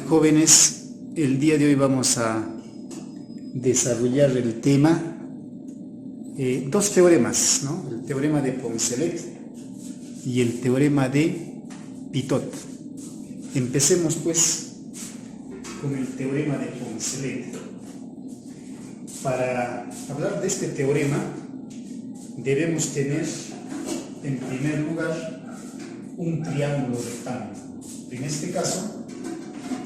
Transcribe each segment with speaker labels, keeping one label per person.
Speaker 1: Jóvenes, el día de hoy vamos a desarrollar el tema, dos teoremas, ¿no? El teorema de Poncelet y el teorema de Pitot. Empecemos pues con el teorema de Poncelet. Para hablar de este teorema debemos tener en primer lugar un triángulo rectángulo. En este caso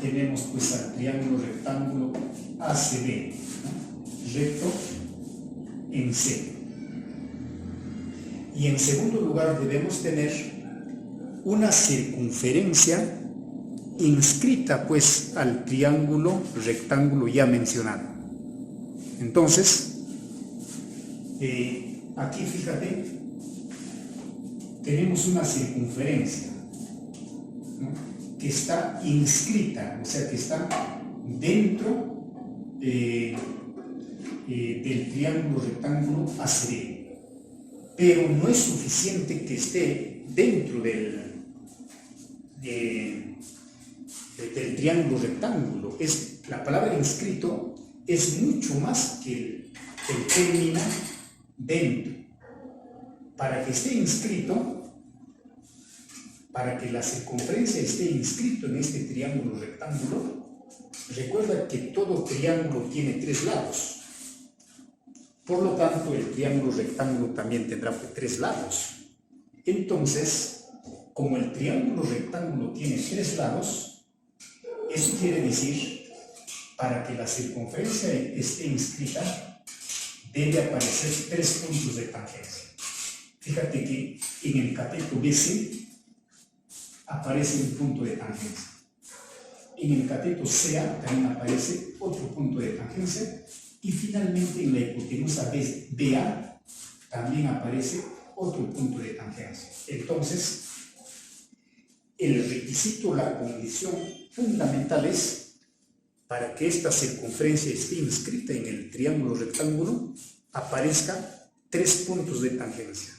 Speaker 1: tenemos pues al triángulo rectángulo ACB, ¿no? Recto en C. Y en segundo lugar debemos tener una circunferencia inscrita pues al triángulo rectángulo ya mencionado. Entonces, aquí fíjate, tenemos una circunferencia, ¿no? Que está inscrita, o sea que está dentro del triángulo rectángulo ACB, pero no es suficiente que esté dentro del triángulo rectángulo. La palabra inscrito es mucho más que el término dentro. Para que esté inscrito, para que la circunferencia esté inscrito en este triángulo rectángulo, recuerda que todo triángulo tiene tres lados. Por lo tanto, el triángulo rectángulo también tendrá tres lados. Entonces, como el triángulo rectángulo tiene tres lados, eso quiere decir, para que la circunferencia esté inscrita, debe aparecer tres puntos de tangencia. Fíjate que en el cateto BC aparece un punto de tangencia. En el cateto CA también aparece otro punto de tangencia. Y finalmente en la hipotenusa BA también aparece otro punto de tangencia. Entonces, el requisito, la condición fundamental es, para que esta circunferencia esté inscrita en el triángulo rectángulo, aparezca tres puntos de tangencia.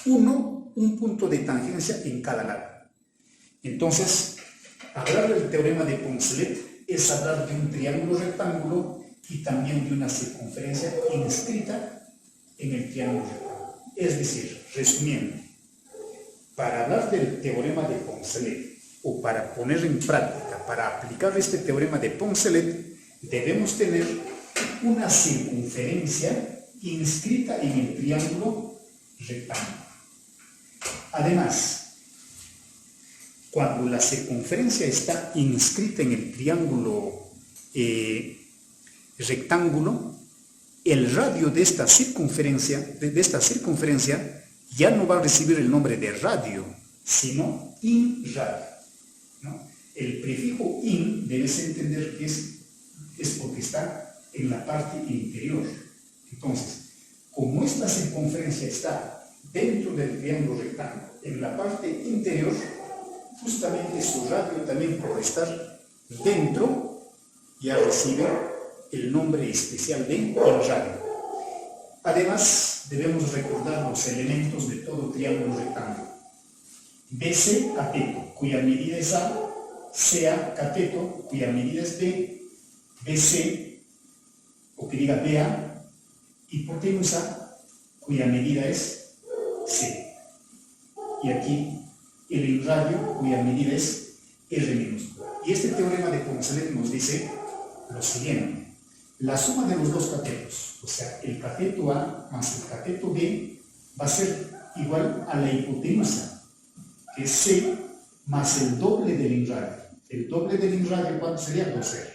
Speaker 1: Un punto de tangencia en cada lado. Entonces, hablar del teorema de Poncelet es hablar de un triángulo rectángulo y también de una circunferencia inscrita en el triángulo rectángulo. Es decir, resumiendo, para hablar del teorema de Poncelet o para poner en práctica, para aplicar este teorema de Poncelet, debemos tener una circunferencia inscrita en el triángulo rectángulo. Además, cuando la circunferencia está inscrita en el triángulo rectángulo, el radio de esta circunferencia ya no va a recibir el nombre de radio, sino inradio, ¿no? El prefijo in debes entender que es porque está en la parte interior. Entonces, como esta circunferencia está dentro del triángulo rectángulo, en la parte interior, justamente su radio también por estar dentro ya recibe el nombre especial de inradio. Además, debemos recordar los elementos de todo triángulo rectángulo. BC, cateto, cuya medida es A; CA, cateto, cuya medida es B; BC, o que diga BA, hipotenusa, cuya medida es C. Y aquí el inradio, cuya medida es R minúscula. Y este teorema de Poncelet nos dice lo siguiente: la suma de los dos catetos, o sea, el cateto A más el cateto B, va a ser igual a la hipotenusa, que es C, más el doble del inradio. El doble del inradio, ¿cuánto sería? 2R.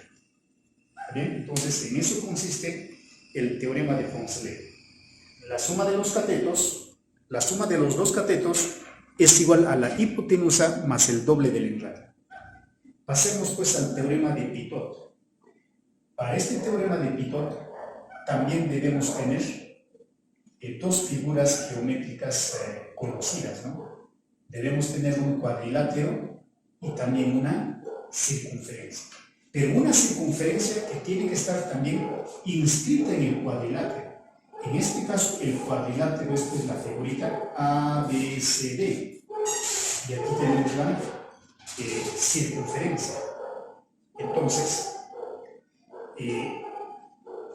Speaker 1: ¿Bien? Entonces, en eso consiste el teorema de Poncelet. La suma de los dos catetos es igual a la hipotenusa más el doble del inradio. Pasemos pues al teorema de Pitot. Para este teorema de Pitot también debemos tener dos figuras geométricas conocidas, ¿no? Debemos tener un cuadrilátero y también una circunferencia. Pero una circunferencia que tiene que estar también inscrita en el cuadrilátero. En este caso, el cuadrilátero es pues la figurita ABCD. Y aquí tenemos la circunferencia. Entonces,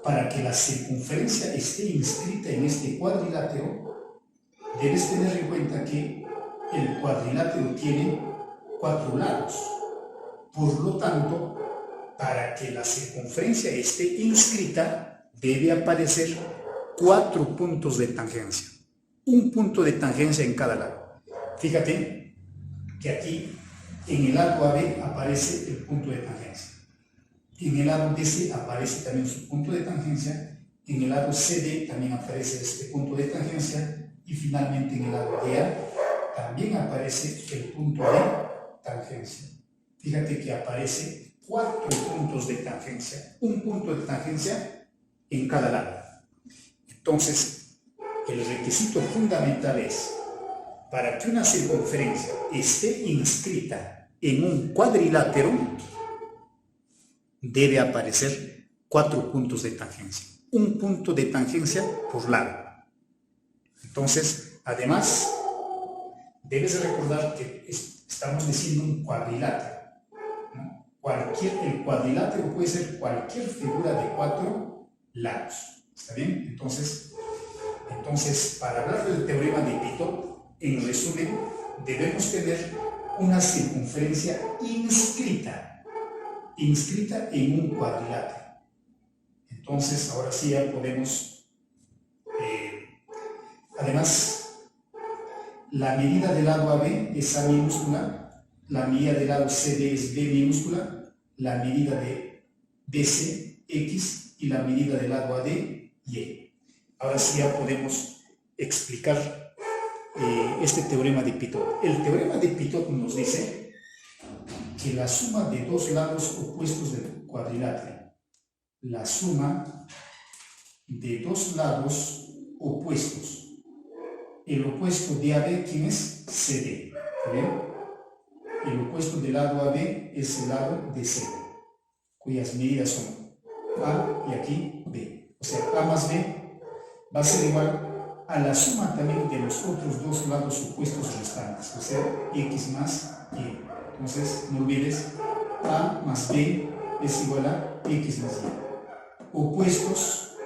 Speaker 1: para que la circunferencia esté inscrita en este cuadrilátero, debes tener en cuenta que el cuadrilátero tiene 4 lados. Por lo tanto, para que la circunferencia esté inscrita, debe aparecer 4 puntos de tangencia. Un punto de tangencia en cada lado. Fíjate que aquí en el lado AB aparece el punto de tangencia. En el lado BC aparece también su punto de tangencia. En el lado CD también aparece este punto de tangencia. Y finalmente en el lado DA también aparece el punto de tangencia. Fíjate que aparece 4 puntos de tangencia. Un punto de tangencia en cada lado. Entonces, el requisito fundamental es, para que una circunferencia esté inscrita en un cuadrilátero, debe aparecer 4 puntos de tangencia. Un punto de tangencia por lado. Entonces, además, debes recordar que estamos diciendo un cuadrilátero, ¿no? El cuadrilátero puede ser cualquier figura de 4 lados. ¿Está bien? Entonces, para hablar del teorema de Pitot, en resumen, debemos tener una circunferencia inscrita en un cuadrilátero. Entonces, ahora sí ya podemos, además, la medida del lado AB es A minúscula, la medida del lado CD es B minúscula, la medida de BC, X, y la medida del lado AD, Y. Ahora sí ya podemos explicar este teorema de Pitot. El teorema de Pitot nos dice que la suma de 2 lados opuestos del cuadrilátero, la suma de 2 lados opuestos, el opuesto de AB, ¿quién es? CD. ¿Bien? El opuesto del lado AB es el lado de CD, cuyas medidas son A y aquí B. O sea, A más B va a ser igual a la suma también de los otros 2 lados opuestos restantes, o sea, X más Y. Entonces, no olvides, A más B es igual a X más Y. Opuestos,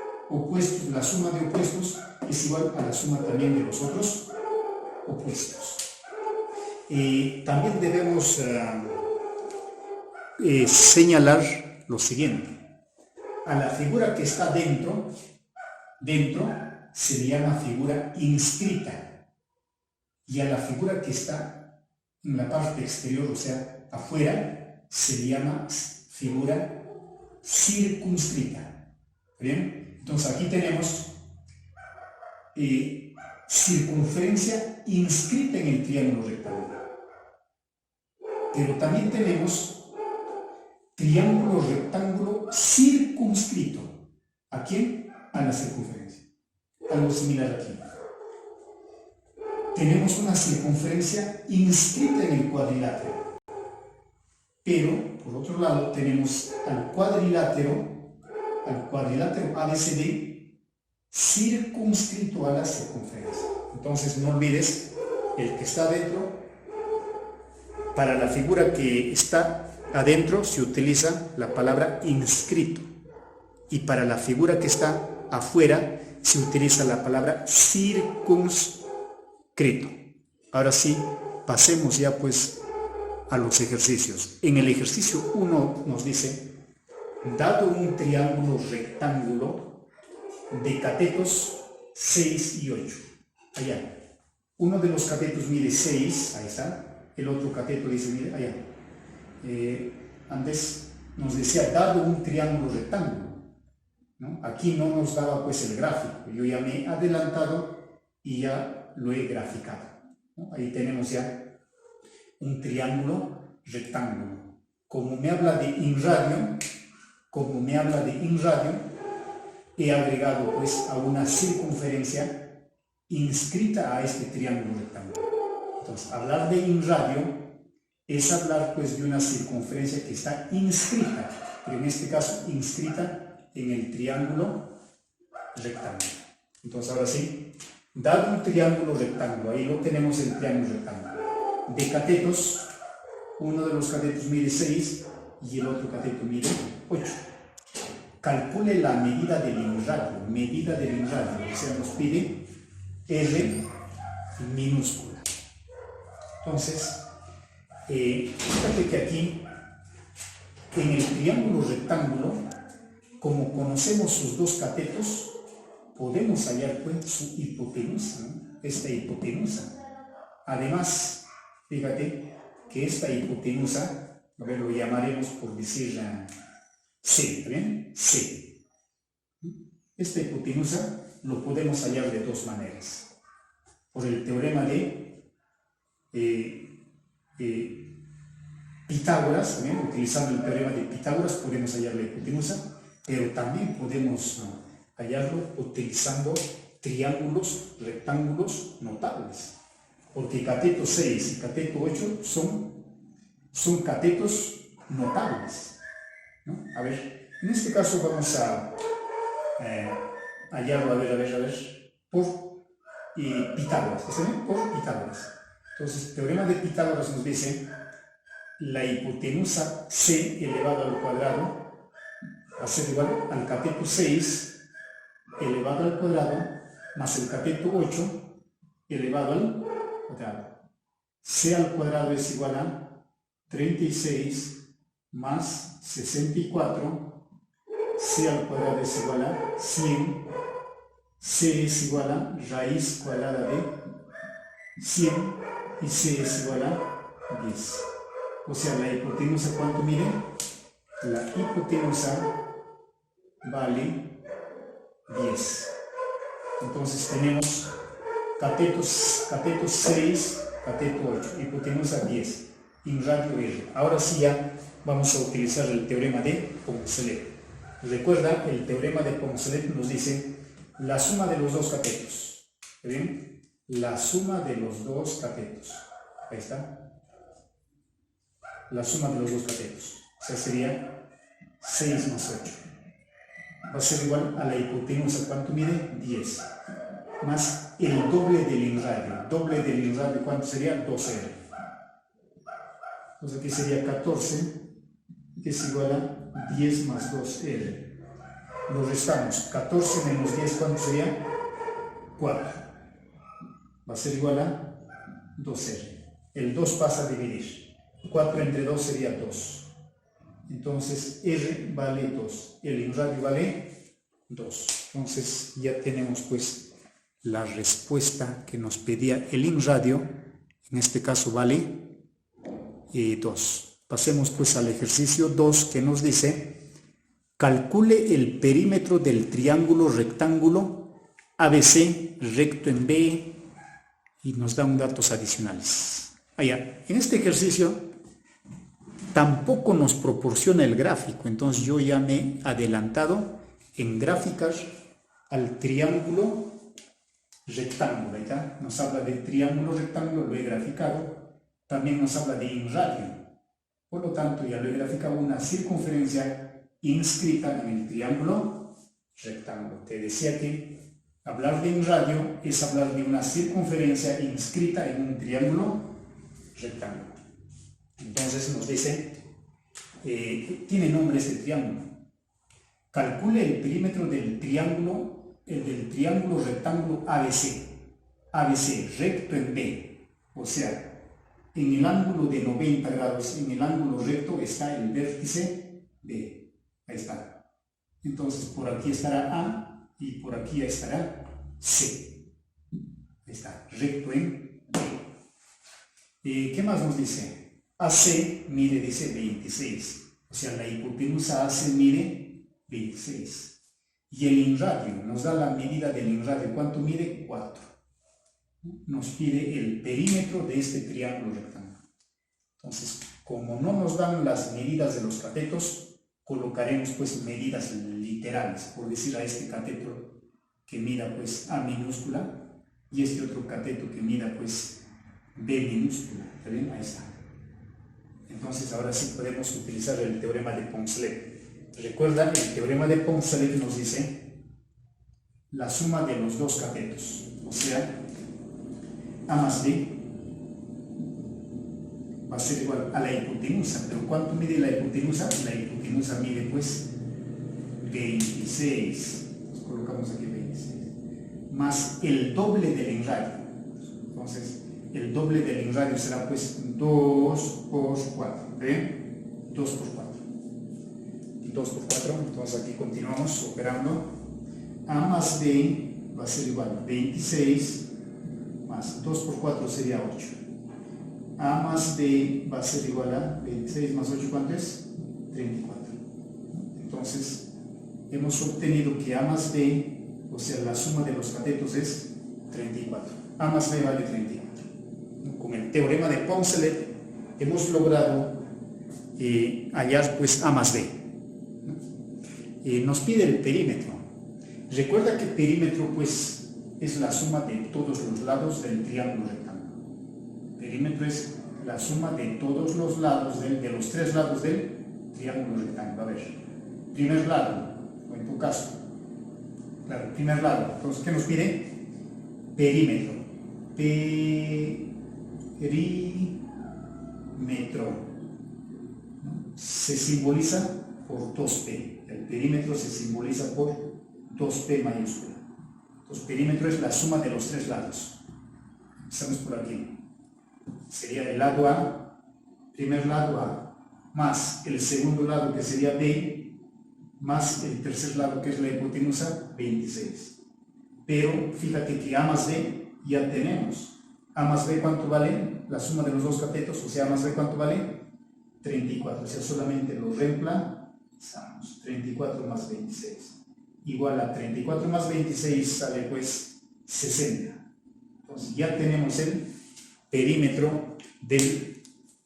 Speaker 1: la suma de opuestos es igual a la suma también de los otros opuestos. También debemos señalar lo siguiente. A la figura que está dentro se le llama figura inscrita, y a la figura que está en la parte exterior, o sea, afuera, se le llama figura circunscrita. ¿Bien? Entonces aquí tenemos circunferencia inscrita en el triángulo rectangular, pero también tenemos triángulo rectángulo circunscrito. ¿A quién? A la circunferencia. Algo similar aquí. Tenemos una circunferencia inscrita en el cuadrilátero, pero por otro lado tenemos al cuadrilátero ABCD circunscrito a la circunferencia. Entonces no olvides, el que está adentro, para la figura que está adentro se utiliza la palabra inscrito, y para la figura que está afuera se utiliza la palabra circunscrito. Ahora sí, pasemos ya pues a los ejercicios. En el ejercicio 1 nos dice, dado un triángulo rectángulo de catetos 6 y 8. Allá. Uno de los catetos mide 6, ahí está. El otro cateto dice, mire, allá. Antes nos decía, dado un triángulo rectángulo, ¿no? Aquí no nos daba pues el gráfico. Yo ya me he adelantado y ya lo he graficado, ¿no? Ahí tenemos ya un triángulo rectángulo. Como me habla de inradio, he agregado pues a una circunferencia inscrita a este triángulo rectangular. Entonces, hablar de inradio es hablar pues de una circunferencia que está inscrita, pero en este caso inscrita en el triángulo rectangular. Entonces, ahora sí, dado un triángulo rectangular, ahí lo tenemos el triángulo rectangular, de catetos, uno de los catetos mide 6 y el otro cateto mide 8. Calcule la medida del inradio, o sea, nos pide R minúscula. Entonces, fíjate que aquí, en el triángulo rectángulo, como conocemos sus dos catetos, podemos hallar pues su hipotenusa, ¿no? Esta hipotenusa. Además, fíjate que esta hipotenusa, a ver, lo llamaremos por decir C, ¿bien? C. Esta hipotenusa lo podemos hallar de dos maneras. Por el teorema de Pitágoras, ¿bien? Utilizando el teorema de Pitágoras podemos hallar la hipotenusa, pero también podemos hallarlo utilizando triángulos, rectángulos notables, porque cateto 6 y cateto 8 son catetos notables, ¿no? A ver, en este caso vamos a hallarlo, a ver, por Pitágoras, ¿está bien? Por Pitágoras. Entonces, el teorema de Pitágoras nos dice la hipotenusa C elevado al cuadrado va a ser igual al cateto 6 elevado al cuadrado más el cateto 8 elevado al cuadrado. C al cuadrado es igual a 36 más 64. C al cuadrado es igual a 100. C es igual a raíz cuadrada de 100 y C es igual a 10. O sea, la hipotenusa, ¿cuánto mide? La hipotenusa vale 10. Entonces tenemos catetos 6, cateto 8, hipotenusa 10, inradio R. Ahora sí ya vamos a utilizar el teorema de Poncelet. Recuerda, el teorema de Poncelet nos dice la suma de los dos catetos. ¿Bien? La suma de los dos catetos. Ahí está. La suma de los dos catetos. O sea, sería 6 más 8. Va a ser igual a la hipotenusa, ¿cuánto mide? 10. Más el doble del inradio. Doble del inradio, ¿cuánto sería? 2R. Entonces aquí sería 14, que es igual a 10 más 2R. Lo restamos. 14 menos 10, ¿cuánto sería? 4. Va a ser igual a 2R. El 2 pasa a dividir. 4 entre 2 sería 2. Entonces R vale 2. El inradio vale 2. Entonces ya tenemos pues la respuesta que nos pedía el inradio. En este caso vale 2. Pasemos pues al ejercicio 2 que nos dice: calcule el perímetro del triángulo rectángulo ABC recto en B, y nos dan datos adicionales. Allá, en este ejercicio tampoco nos proporciona el gráfico, entonces yo ya me he adelantado en gráficas al triángulo rectángulo. Ahí está, nos habla del triángulo rectángulo, lo he graficado. También nos habla de inradio, por lo tanto ya lo he graficado, una circunferencia inscrita en el triángulo rectángulo. Te decía que hablar de inradio es hablar de una circunferencia inscrita en un triángulo rectángulo. Entonces nos dice, tiene nombre este triángulo. Calcule el perímetro del triángulo rectángulo ABC. ABC, recto en B. O sea, en el ángulo de 90 grados, en el ángulo recto está el vértice B. Ahí está. Entonces por aquí estará A y por aquí estará C. Ahí está, recto en B. ¿Qué más nos dice? AC mide, dice 26, o sea, la hipotenusa AC mide 26. Y el inradio, nos da la medida del inradio, ¿cuánto mide? 4. Nos pide el perímetro de este triángulo rectángulo. Entonces, como no nos dan las medidas de los catetos, colocaremos pues medidas literales, por decir a este cateto que mida pues A minúscula y este otro cateto que mida pues B minúscula. ¿Está bien? Ahí está. Entonces ahora sí podemos utilizar el teorema de Poncelet. Recuerda, el teorema de Poncelet nos dice la suma de los dos catetos, o sea, A más B va a ser igual a la hipotenusa. ¿Pero cuánto mide la hipotenusa? La hipotenusa mide pues 26. Nos colocamos aquí 26. Más el doble del enradio. Entonces, el doble del enradio será pues 2 por 4. ¿Ven? 2 por 4. 2 por 4. Entonces aquí continuamos operando. A más B va a ser igual a 26 más 2 por 4 sería 8. A más B va a ser igual a 26 más 8, ¿cuánto es? 34. Entonces, hemos obtenido que A más B, o sea, la suma de los catetos es 34. A más B vale 34. Con el teorema de Poncelet hemos logrado hallar pues A más B. Nos pide el perímetro. Recuerda que perímetro pues es la suma de todos los lados del triángulo rectángulo. Perímetro es la suma de todos los lados, de los tres lados del triángulo rectángulo. A ver, primer lado, o en tu caso, claro, primer lado. Entonces, ¿qué nos pide? Perímetro. Perímetro. Se simboliza por 2P. El perímetro se simboliza por 2P mayúscula. Entonces, perímetro es la suma de los tres lados. Empezamos por aquí. Sería el lado A, primer lado A, más el segundo lado que sería B, más el tercer lado que es la hipotenusa, 26. Pero fíjate que A más B ya tenemos. A más B, ¿cuánto vale? La suma de los dos catetos, o sea, A más B, ¿cuánto vale? 34. O sea, solamente lo reemplazamos. 34 más 26. Igual a 34 más 26 sale pues 60. Entonces ya tenemos el perímetro del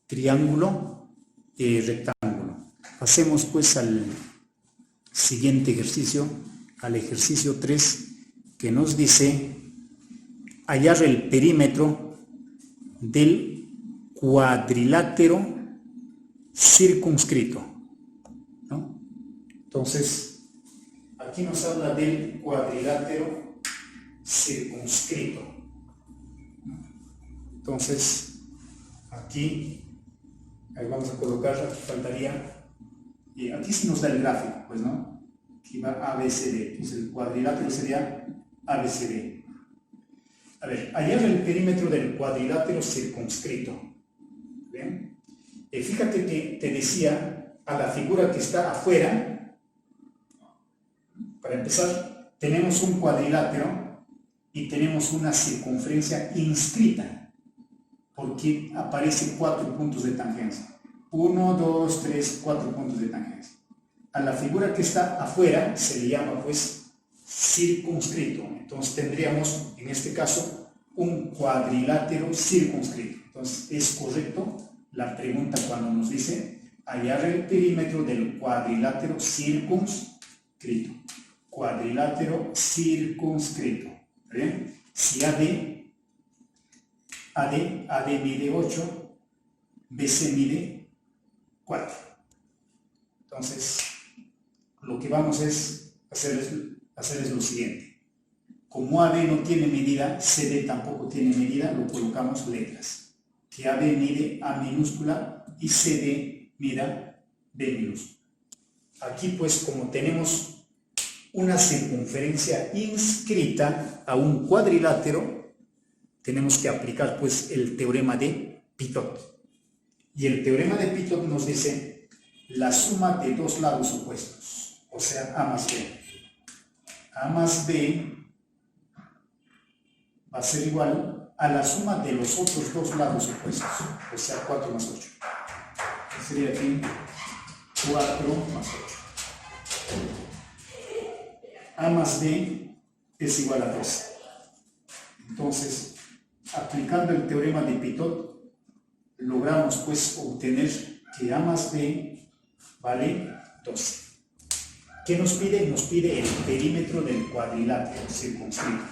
Speaker 1: triángulo rectángulo. Pasemos pues al siguiente ejercicio, al ejercicio 3, que nos dice hallar el perímetro del cuadrilátero circunscrito, ¿no? Entonces, aquí nos habla del cuadrilátero circunscrito. Entonces, aquí vamos a colocar, aquí faltaría, aquí sí nos da el gráfico, pues, ¿no? Aquí va ABCD, entonces el cuadrilátero sería ABCD. A ver, hallar el perímetro del cuadrilátero circunscrito. ¿Bien? Fíjate que te decía a la figura que está afuera. Para empezar, tenemos un cuadrilátero y tenemos una circunferencia inscrita, porque aparecen 4 puntos de tangencia. 1, 2, 3, 4 puntos de tangencia. A la figura que está afuera se le llama pues circunscrito. Entonces tendríamos, en este caso, un cuadrilátero circunscrito. Entonces es correcto la pregunta cuando nos dice hallar el perímetro del cuadrilátero circunscrito. Cuadrilátero circunscrito. ¿Bien? Si AD mide 8, BC mide 4. Entonces, lo que vamos es hacer lo siguiente. Como AD no tiene medida, CD tampoco tiene medida, lo colocamos letras. Que AD mide A minúscula y CD mida B minúscula. Aquí pues como tenemos una circunferencia inscrita a un cuadrilátero, tenemos que aplicar pues el teorema de Pitot. Y el teorema de Pitot nos dice la suma de dos lados opuestos, o sea, A más B. A más B va a ser igual a la suma de los otros dos lados opuestos, o sea, 4 más 8. Sería aquí 4 más 8. A más B es igual a 12. Entonces, aplicando el teorema de Pitot, logramos pues obtener que A más B vale 12. ¿Qué nos pide? Nos pide el perímetro del cuadrilátero circunscrito.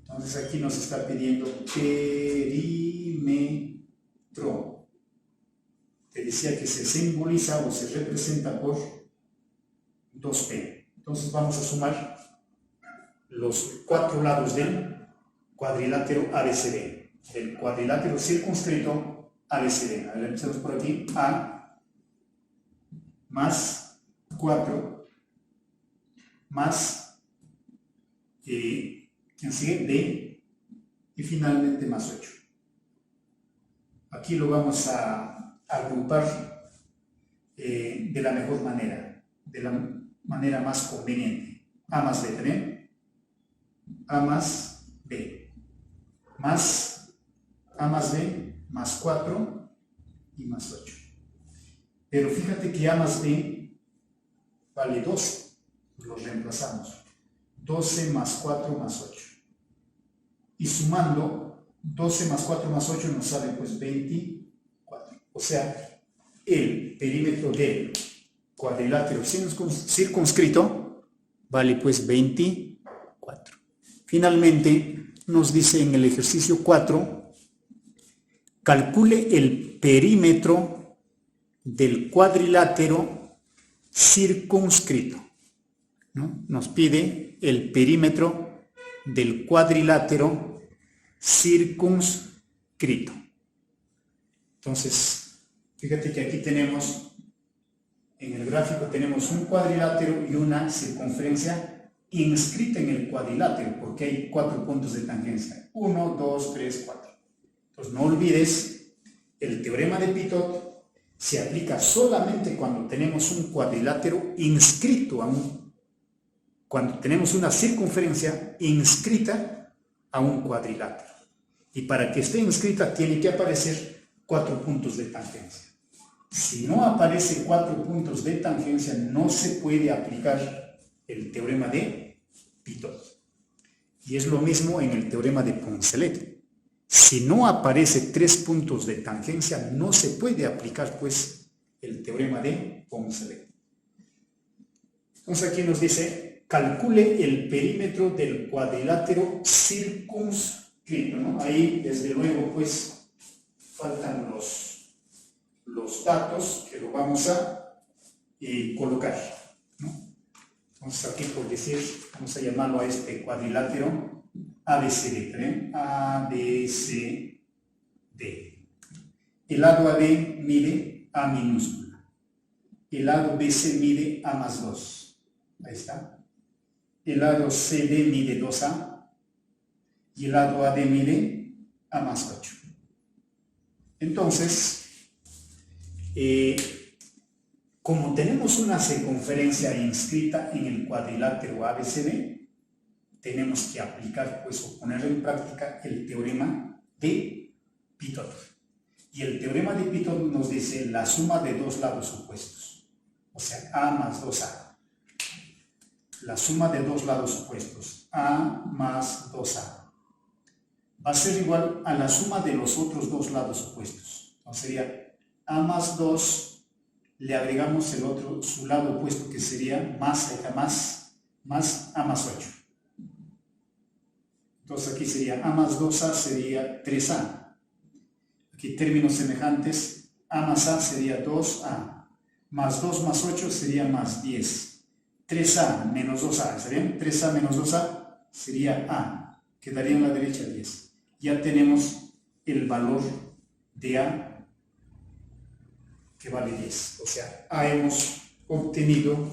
Speaker 1: Entonces aquí nos está pidiendo perímetro. Te decía que se simboliza o se representa por 2P. Entonces vamos a sumar los 4 lados del cuadrilátero ABCD. Del cuadrilátero circunscrito ABCD. A ver, empecemos por aquí. A más 4 más, ¿quién sigue? B, y finalmente más 8. Aquí lo vamos a agrupar de la mejor manera, de la manera más conveniente. A más B también. A más B. Más A más B más 4 y más 8. Pero fíjate que A más B vale 12. Lo reemplazamos. 12 más 4 más 8. Y sumando, 12 más 4 más 8 nos sale pues 24. O sea, el perímetro del cuadrilátero circunscrito vale pues 24. Finalmente, nos dice en el ejercicio 4, calcule el perímetro del cuadrilátero circunscrito, ¿no? Nos pide el perímetro del cuadrilátero circunscrito. Entonces, fíjate que aquí tenemos, en el gráfico tenemos un cuadrilátero y una circunferencia inscrita en el cuadrilátero, porque hay 4 puntos de tangencia. 1, 2, 3, 4. Entonces, no olvides, el teorema de Pitot se aplica solamente cuando tenemos un cuadrilátero inscrito cuando tenemos una circunferencia inscrita a un cuadrilátero. Y para que esté inscrita tiene que aparecer 4 puntos de tangencia. Si no aparece 4 puntos de tangencia, no se puede aplicar el teorema de Pitot. Y es lo mismo en el teorema de Poncelet. Si no aparece 3 puntos de tangencia, no se puede aplicar pues el teorema de Poncelet. Entonces aquí nos dice, calcule el perímetro del cuadrilátero circunscrito, ¿no? Ahí desde luego pues faltan los datos que lo vamos a colocar, ¿no? Entonces aquí por decir, vamos a llamarlo a este cuadrilátero ABCD, ¿eh? ABCD. El lado AB mide A minúscula. El lado BC mide A más 2. Ahí está. El lado CD mide 2A. Y el lado AD mide A más 8. Entonces, como tenemos una circunferencia inscrita en el cuadrilátero ABCD, tenemos que aplicar, pues, o poner en práctica el teorema de Pitot. Y el teorema de Pitot nos dice la suma de 2 lados opuestos, o sea, A más 2A. La suma de 2 lados opuestos, A más 2A, va a ser igual a la suma de los otros 2 lados opuestos. Entonces sería A más 2, le agregamos su lado opuesto, que sería más A más 8. Entonces aquí sería A más 2A sería 3A. Aquí términos semejantes, A más A sería 2A. Más 2 más 8 sería más 10. 3A menos 2A, ¿serían? 3A menos 2A sería A. Quedaría en la derecha 10. Ya tenemos el valor de A, que vale 10. O sea, A hemos obtenido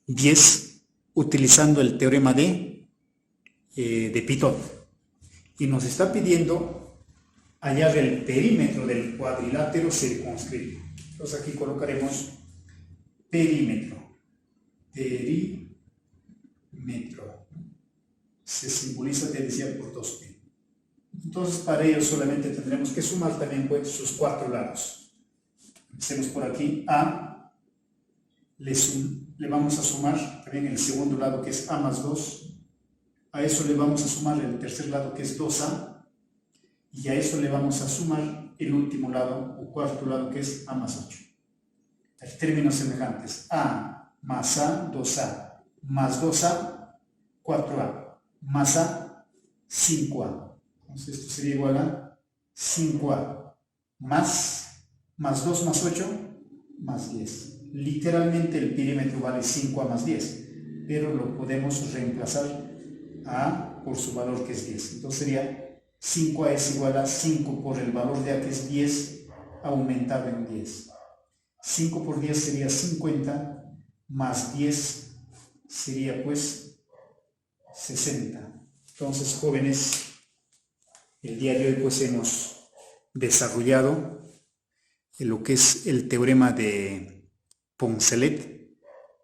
Speaker 1: 10 utilizando el teorema de Pitot. Y nos está pidiendo hallar el perímetro del cuadrilátero circunscrito. Entonces aquí colocaremos perímetro. Perímetro. Se simboliza, te decía, por 2P. Entonces para ello solamente tendremos que sumar también pues sus 4 lados. Empecemos por aquí. A. Le vamos a sumar también el segundo lado, que es A más 2. A eso le vamos a sumar el tercer lado, que es 2A. Y a eso le vamos a sumar el último lado, o cuarto lado, que es A más 8. Términos semejantes. A más A, 2A. Más 2A, 4A. Más A, 5A. Entonces esto sería igual a 5A. Más 2 más 8, más 10. Literalmente el perímetro vale 5A más 10, pero lo podemos reemplazar A por su valor, que es 10. Entonces sería 5a es igual a 5 por el valor de a que es 10, aumentado en 10. 5 por 10 sería 50, más 10 sería pues 60. Entonces, jóvenes, el día de hoy pues hemos desarrollado lo que es el teorema de Poncelet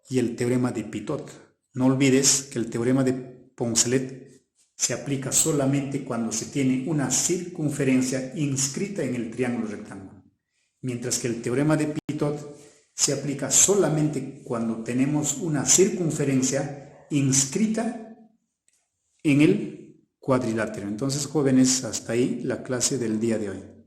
Speaker 1: y el teorema de Pitot. No olvides que el teorema de Poncelet se aplica solamente cuando se tiene una circunferencia inscrita en el triángulo rectángulo, mientras que el teorema de Pitot se aplica solamente cuando tenemos una circunferencia inscrita en el cuadrilátero. Entonces, jóvenes, hasta ahí la clase del día de hoy.